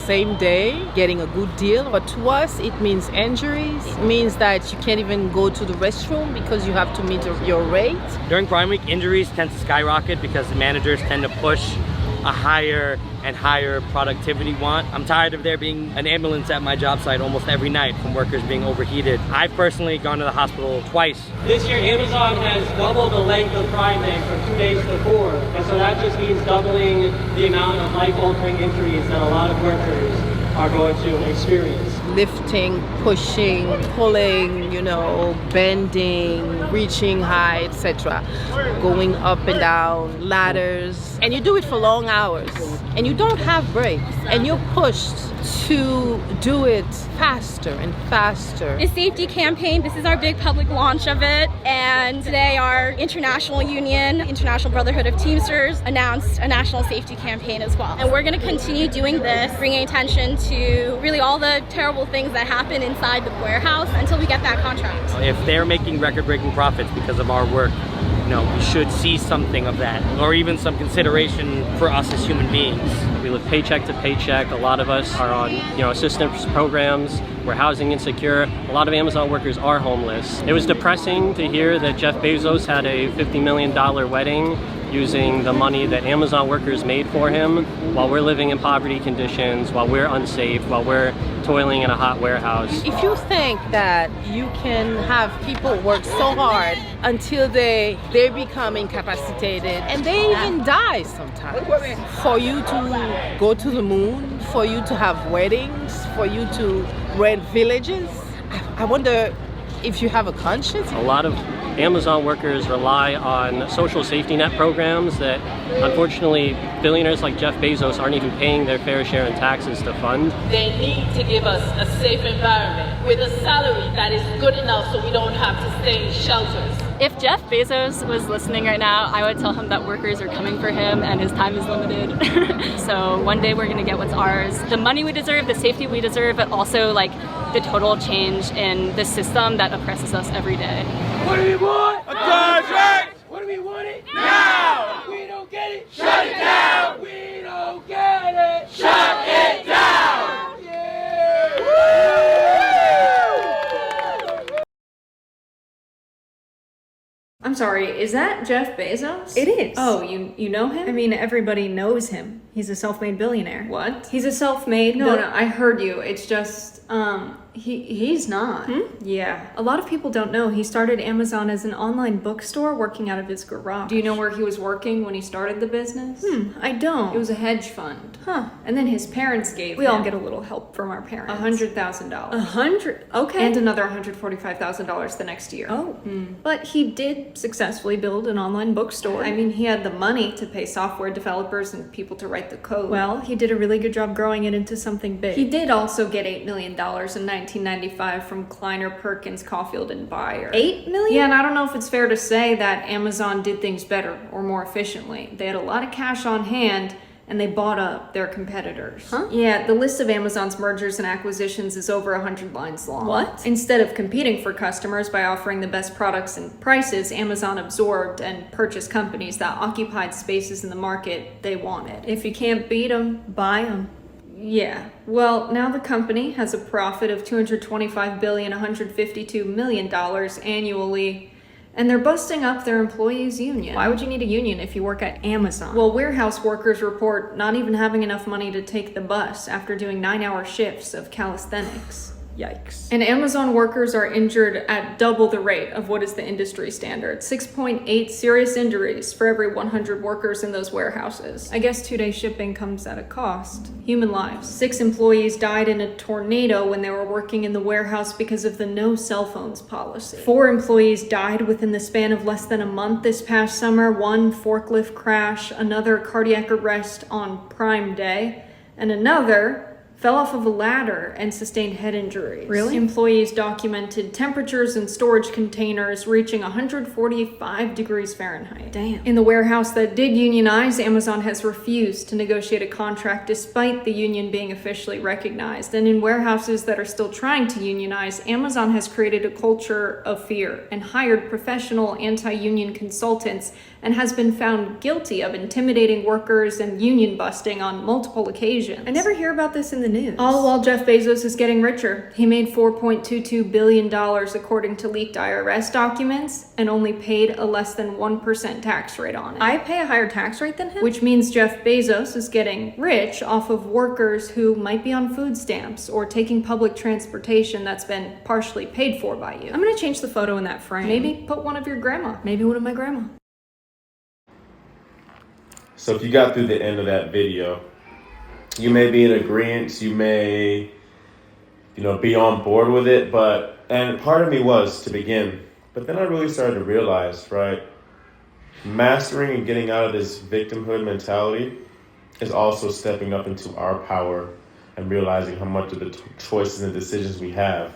same day, getting a good deal. But to us, it means injuries. It means that you can't even go to the restroom because you have to meet your rate. During Prime Week, injuries tend to skyrocket because the managers tend to push a higher and higher productivity want. I'm tired of there being an ambulance at my job site almost every night from workers being overheated. I've personally gone to the hospital twice. This year, Amazon has doubled the length of Prime Day from 2 days to 4. And so that just means doubling the amount of life-altering injuries that a lot of workers are going to experience. Lifting, pushing, pulling, bending, reaching high, etc. Going up and down ladders. And you do it for long hours. And you don't have breaks. And you're pushed to do it faster and faster. The safety campaign, this is our big public launch of it. And today our international union, International Brotherhood of Teamsters, announced a national safety campaign as well. And we're gonna continue doing this, bringing attention to really all the terrible things that happen inside the warehouse until we get that contract. If they're making record-breaking profits because of our work, we should see something of that, or even some consideration for us as human beings. We live paycheck to paycheck. A lot of us are on, assistance programs. We're housing insecure. A lot of Amazon workers are homeless. It was depressing to hear that Jeff Bezos had a $50 million wedding using the money that Amazon workers made for him while we're living in poverty conditions, while we're unsafe, while we're toiling in a hot warehouse. If you think that you can have people work so hard until they become incapacitated and they even die sometimes, for you to go to the moon, for you to have weddings, for you to rent villages, I wonder if you have a conscience. A lot of Amazon workers rely on social safety net programs that unfortunately billionaires like Jeff Bezos aren't even paying their fair share in taxes to fund. They need to give us a safe environment with a salary that is good enough so we don't have to stay in shelters. If Jeff Bezos was listening right now, I would tell him that workers are coming for him and his time is limited. So one day we're gonna get what's ours. The money we deserve, the safety we deserve, but also the total change in the system that oppresses us every day. What do we want? A contract! What do we want it? Now! If we don't get it, shut it down! We don't get it, shut it down! Yeah! I'm sorry, is that Jeff Bezos? It is. Oh, you know him? I mean, everybody knows him. He's a self-made billionaire. What? He's a self-made... No, I heard you. It's just, he's not. Yeah. A lot of people don't know he started Amazon as an online bookstore working out of his garage. Do you know where he was working when he started the business? I don't. It was a hedge fund. Huh. And then his parents gave We him all get a little help from our parents. $100,000. 100? Okay. And another $145,000 the next year. Oh. But he did successfully build an online bookstore. I mean, he had the money to pay software developers and people to write the code. Well, he did a really good job growing it into something big. He did also get $8 million in 1995 from Kleiner Perkins Caulfield and Bayer. $8 million? Yeah, and I don't know if it's fair to say that Amazon did things better or more efficiently. They had a lot of cash on hand and they bought up their competitors. Huh? Yeah, the list of Amazon's mergers and acquisitions is over 100 lines long. What? Instead of competing for customers by offering the best products and prices, Amazon absorbed and purchased companies that occupied spaces in the market they wanted. If you can't beat them, buy them. Yeah, well, now the company has a profit of $225,152 million annually, and they're busting up their employees' union. Why would you need a union if you work at Amazon? Well, warehouse workers report not even having enough money to take the bus after doing 9-hour shifts of calisthenics. Yikes. And Amazon workers are injured at double the rate of what is the industry standard. 6.8 serious injuries for every 100 workers in those warehouses. I guess 2-day shipping comes at a cost. Human lives. 6 employees died in a tornado when they were working in the warehouse because of the no cell phones policy. 4 employees died within the span of less than a month this past summer. 1 forklift crash, another cardiac arrest on Prime Day, and another fell off of a ladder and sustained head injuries. Really? Employees documented temperatures in storage containers reaching 145 degrees Fahrenheit. Damn. In the warehouse that did unionize, Amazon has refused to negotiate a contract despite the union being officially recognized. And in warehouses that are still trying to unionize, Amazon has created a culture of fear and hired professional anti-union consultants and has been found guilty of intimidating workers and union busting on multiple occasions. I never hear about this in the news. All while Jeff Bezos is getting richer. He made $4.22 billion according to leaked IRS documents and only paid a less than 1% tax rate on it. I pay a higher tax rate than him? Which means Jeff Bezos is getting rich off of workers who might be on food stamps or taking public transportation that's been partially paid for by you. I'm gonna change the photo in that frame. Maybe put one of your grandma. Maybe one of my grandma. So if you got through the end of that video, you may be in agreement, you may, be on board with it, and part of me was to begin, but then I really started to realize, right, mastering and getting out of this victimhood mentality is also stepping up into our power and realizing how much of the choices and decisions we have.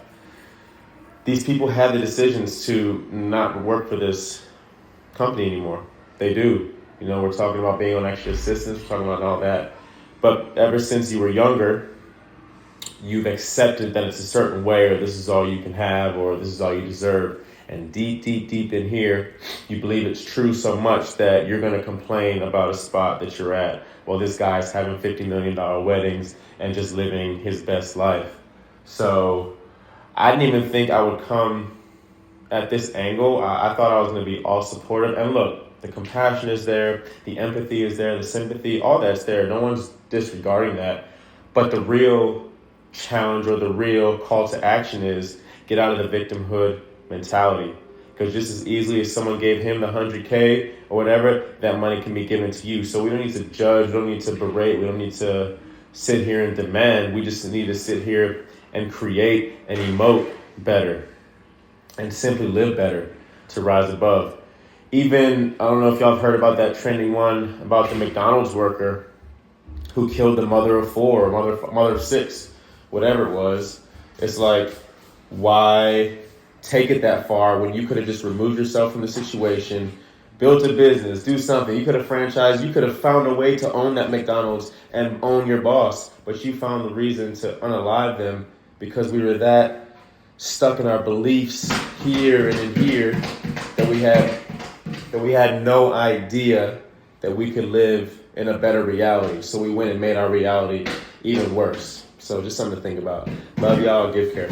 These people have the decisions to not work for this company anymore. They do. We're talking about being on extra assistance, we're talking about all that. But ever since you were younger, you've accepted that it's a certain way, or this is all you can have, or this is all you deserve. And deep, deep, deep in here, you believe it's true so much that you're going to complain about a spot that you're at. Well, this guy's having $50 million weddings and just living his best life. So I didn't even think I would come at this angle. I thought I was going to be all supportive. And look, the compassion is there, the empathy is there, the sympathy, all that's there. No one's disregarding that. But the real challenge or the real call to action is get out of the victimhood mentality. Because just as easily as someone gave him the 100K or whatever, that money can be given to you. So we don't need to judge, we don't need to berate, we don't need to sit here and demand. We just need to sit here and create and emote better and simply live better to rise above. Even, I don't know if y'all have heard about that trending one about the McDonald's worker who killed the mother of four, or mother of six, whatever it was. It's like, why take it that far when you could have just removed yourself from the situation, built a business, do something. You could have franchised, you could have found a way to own that McDonald's and own your boss, but you found the reason to unalive them because we were that stuck in our beliefs here and in here that we had no idea that we could live in a better reality. So we went and made our reality even worse. So just something to think about. Love y'all. Give care.